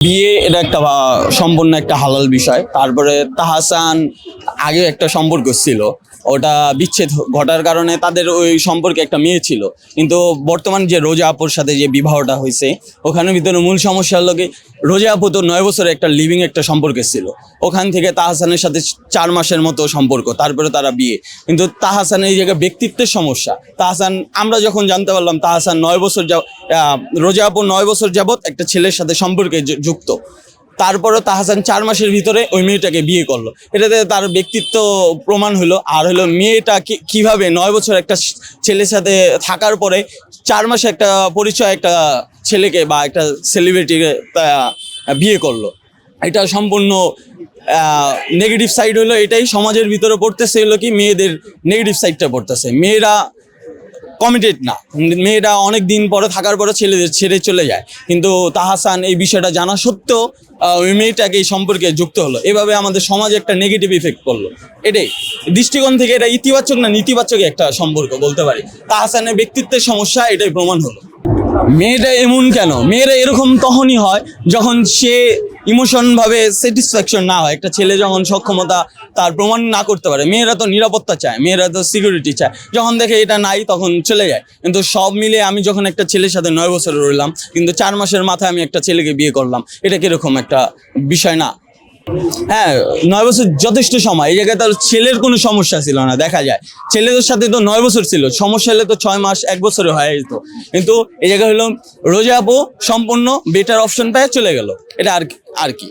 বিয়ে এটা একটা সম্পূর্ণ একটা হালাল বিষয়। তারপরে তাহসান আগে একটা সম্পর্ক ছিল, ওটা বিচ্ছেদ ঘটার কারণে তাদের ওই সম্পর্কে একটা মেয়ে ছিল। কিন্তু বর্তমান যে রোজা আপুর সাথে যে বিবাহটা হয়েছে, ওখানের ভিতরে মূল সমস্যা হলো কি, রোজা আপু তো 9 বছরের একটা লিভিং একটা সম্পর্কে ছিল। ওখান থেকে তাহসানের সাথে 4 মাসের মতো সম্পর্ক, তারপরে তারা বিয়ে। কিন্তু তাহসানের এই জায়গায় ব্যক্তিত্বের সমস্যা। তাহসান, আমরা যখন জানতে পারলাম তাহসান 9 বছর রোজা আপু 9 বছর যাবৎ একটা ছেলের সাথে সম্পর্কে যুক্ত, তারপরও তাহসান 4 মাসের ভিতরে ওই মেয়েটাকে বিয়ে করলো। এটাতে তার ব্যক্তিত্ব প্রমাণ হলো। আর হলো মেয়েটা কিভাবে 9 বছর একটা ছেলের সাথে থাকার পরে 4 মাসে একটা পরিচয় একটা ছেলেকে বা একটা সেলিব্রিটিকে বিয়ে করলো, এটা সম্পূর্ণ নেগেটিভ সাইড হলো। এটাই সমাজের ভিতরে পড়তেছে হলো কি, মেয়েদের নেগেটিভ সাইডটা পড়তেছে। মেয়েরা কমিটেড না, মেয়েরা অনেক দিন পরে থাকার পরে ছেলেদের ছেড়ে চলে যায়। কিন্তু তাহসান এই বিষয়টা জানা সত্ত্বেও ওই মেয়েটাকে এই সম্পর্কে যুক্ত হলো। এভাবে আমাদের সমাজে একটা নেগেটিভ ইফেক্ট করলো। এটাই দৃষ্টিকোণ থেকে এটা ইতিবাচক না নেতিবাচক একটা সম্পর্ক বলতে পারি। তাহসানের ব্যক্তিত্বের সমস্যা এটাই প্রমাণ হলো। মেয়েটা এমন কেন? মেয়েরা এরকম তখনই হয় যখন সে ইমোশনভাবে স্যাটিসফ্যাকশন না হয়। একটা ছেলে যখন সক্ষমতা তার প্রমাণ না করতে পারে, মেয়েরা তো নিরাপত্তা চায়, মেয়েরা তো সিকিউরিটি চায়। যখন দেখে এটা নাই তখন চলে যায়। কিন্তু সব মিলে আমি যখন একটা ছেলের সাথে 9 বছর রইলাম, কিন্তু 4 মাসের মাথায় আমি একটা ছেলেকে বিয়ে করলাম, এটা কিরকম একটা বিষয় না? হ্যাঁ, 9 বছর যথেষ্ট সময়। এই জায়গায় তার ছেলের কোনো সমস্যা ছিল না। দেখা যায় ছেলেদের সাথে তো 9 বছর ছিল, সমস্যা হলে তো 6 মাস 1 বছরে হয়ে যেত। কিন্তু এই জায়গায় হলো রোজা আপু সম্পূর্ণ বেটার অপশন পেয়ে চলে গেল। এটা আর কি।